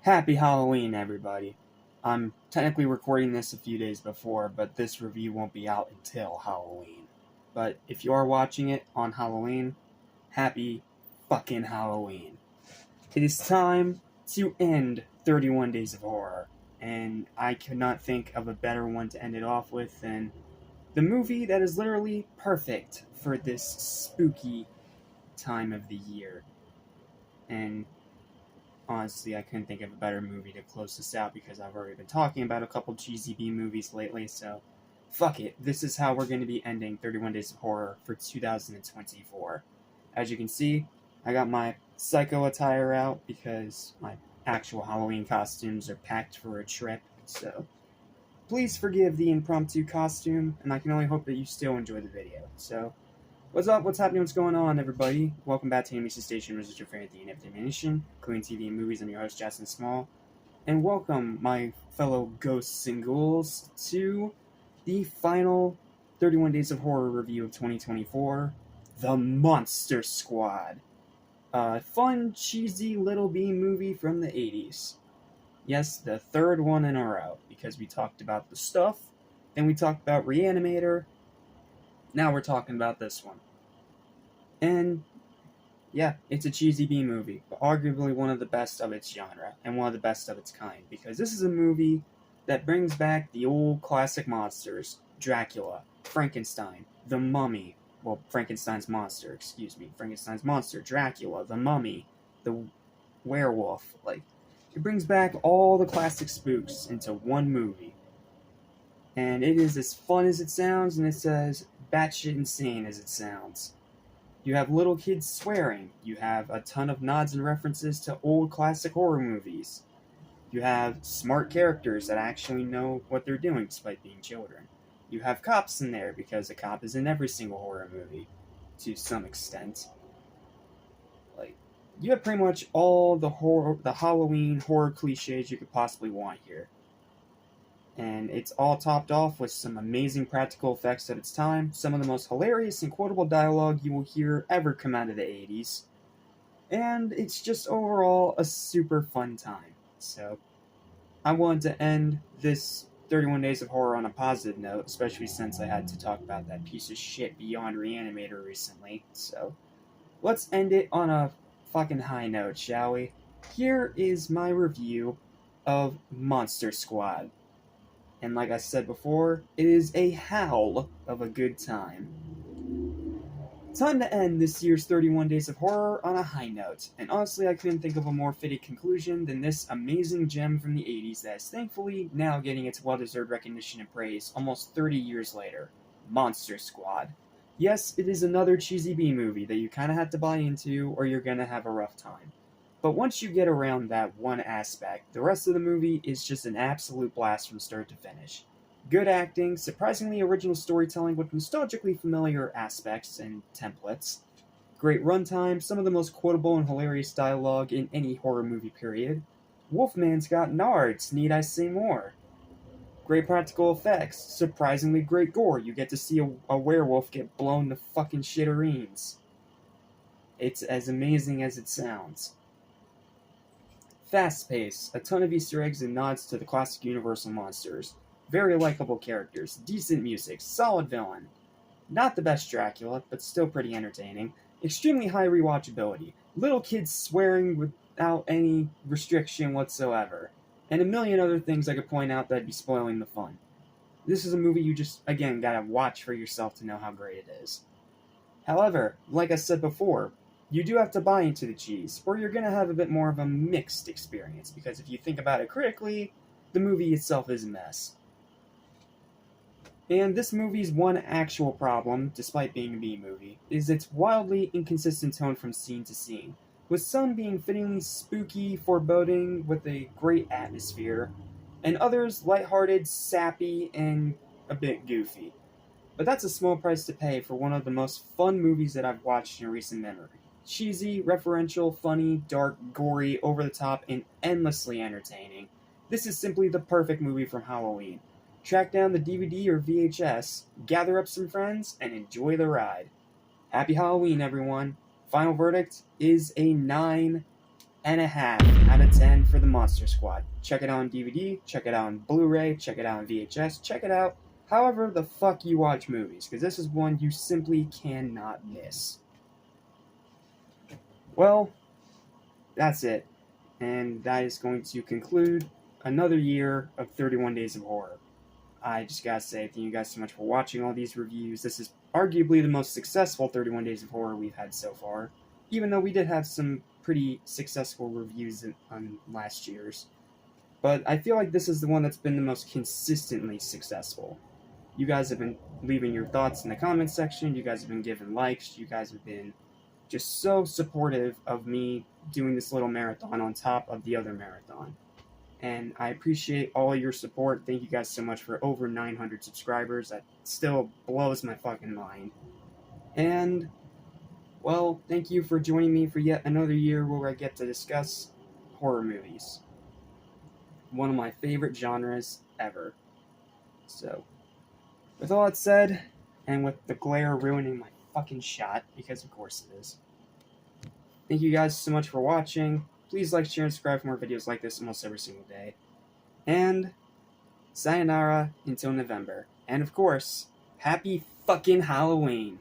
Happy Halloween, everybody. I'm technically recording this a few days before, but this review won't be out until Halloween. But if you are watching it on Halloween, happy fucking Halloween. It is time to end 31 Days of Horror, and I could not think of a better one to end it off with than the movie that is literally perfect for this spooky time of the year. And honestly, I couldn't think of a better movie to close this out because I've already been talking about a couple cheesy B movies lately, so fuck it. This is how we're going to be ending 31 Days of Horror for 2024. As you can see, I got my psycho attire out because my actual Halloween costumes are packed for a trip, so please forgive the impromptu costume, and I can only hope that you still enjoy the video. So, what's up? What's happening? What's going on, everybody? Welcome back to Amy's Station, which is your favorite thing in Ammunition, including TV and movies. I'm your host, Jason Small. And welcome, my fellow ghosts and ghouls, to the final 31 Days of Horror review of 2024, The Monster Squad. A fun, cheesy little B movie from the 80s. Yes, the third one in a row, because we talked about The Stuff, then we talked about Reanimator, now we're talking about this one. And yeah, it's a cheesy B movie, but arguably one of the best of its genre, and one of the best of its kind, because this is a movie that brings back the old classic monsters: Dracula, Frankenstein, the Mummy, Frankenstein's monster, Dracula, the Mummy, the werewolf. It brings back all the classic spooks into one movie. And it is as fun as it sounds, and it's as batshit insane as it sounds. You have little kids swearing. You have a ton of nods and references to old classic horror movies. You have smart characters that actually know what they're doing despite being children. You have cops in there because a cop is in every single horror movie to some extent. You have pretty much all the Halloween horror cliches you could possibly want here. And it's all topped off with some amazing practical effects at its time, some of the most hilarious and quotable dialogue you will hear ever come out of the 80s. And it's just overall a super fun time. So, I wanted to end this 31 Days of Horror on a positive note, especially since I had to talk about that piece of shit Beyond Reanimator recently. So, let's end it on a fucking high note, shall we? Here is my review of Monster Squad. And like I said before, it is a howl of a good time. Time to end this year's 31 Days of Horror on a high note, and honestly I couldn't think of a more fitting conclusion than this amazing gem from the 80s that is thankfully now getting its well-deserved recognition and praise almost 30 years later. Monster Squad. Yes, it is another cheesy B movie that you kinda have to buy into or you're gonna have a rough time. But once you get around that one aspect, the rest of the movie is just an absolute blast from start to finish. Good acting, surprisingly original storytelling with nostalgically familiar aspects and templates, great runtime, some of the most quotable and hilarious dialogue in any horror movie period. Wolfman's got nards, need I say more? Great practical effects, surprisingly great gore, you get to see a werewolf get blown to fucking shitterines. It's as amazing as it sounds. Fast pace, a ton of Easter eggs and nods to the classic Universal monsters. Very likable characters, decent music, solid villain. Not the best Dracula, but still pretty entertaining. Extremely high rewatchability. Little kids swearing without any restriction whatsoever. And a million other things I could point out that'd be spoiling the fun. This is a movie you just, again, gotta watch for yourself to know how great it is. However, like I said before, you do have to buy into the cheese, or you're gonna have a bit more of a mixed experience, because if you think about it critically, the movie itself is a mess. And this movie's one actual problem, despite being a B-movie, is its wildly inconsistent tone from scene to scene, with some being fittingly spooky, foreboding, with a great atmosphere, and others lighthearted, sappy, and a bit goofy. But that's a small price to pay for one of the most fun movies that I've watched in recent memory. Cheesy, referential, funny, dark, gory, over-the-top, and endlessly entertaining. This is simply the perfect movie from Halloween. Track down the DVD or VHS, gather up some friends, and enjoy the ride. Happy Halloween, everyone. Final verdict is a 9 out of 10 for the Monster Squad. Check it out on DVD, check it out on Blu-ray, check it out on VHS, check it out however the fuck you watch movies, because this is one you simply cannot miss. Well, that's it. And that is going to conclude another year of 31 Days of Horror. I just gotta say, thank you guys so much for watching all these reviews. This is arguably the most successful 31 Days of Horror we've had so far, even though we did have some pretty successful reviews on last year's. But I feel like this is the one that's been the most consistently successful. You guys have been leaving your thoughts in the comments section, you guys have been giving likes, you guys have been just so supportive of me doing this little marathon on top of the other marathon. And I appreciate all your support. Thank you guys so much for over 900 subscribers. That still blows my fucking mind. And, well, thank you for joining me for yet another year where I get to discuss horror movies. One of my favorite genres ever. So, with all that said, and with the glare ruining my fucking shot, because of course it is, thank you guys so much for watching. Please like, share, and subscribe for more videos like this almost every single day. And sayonara until November. And of course, happy fucking Halloween.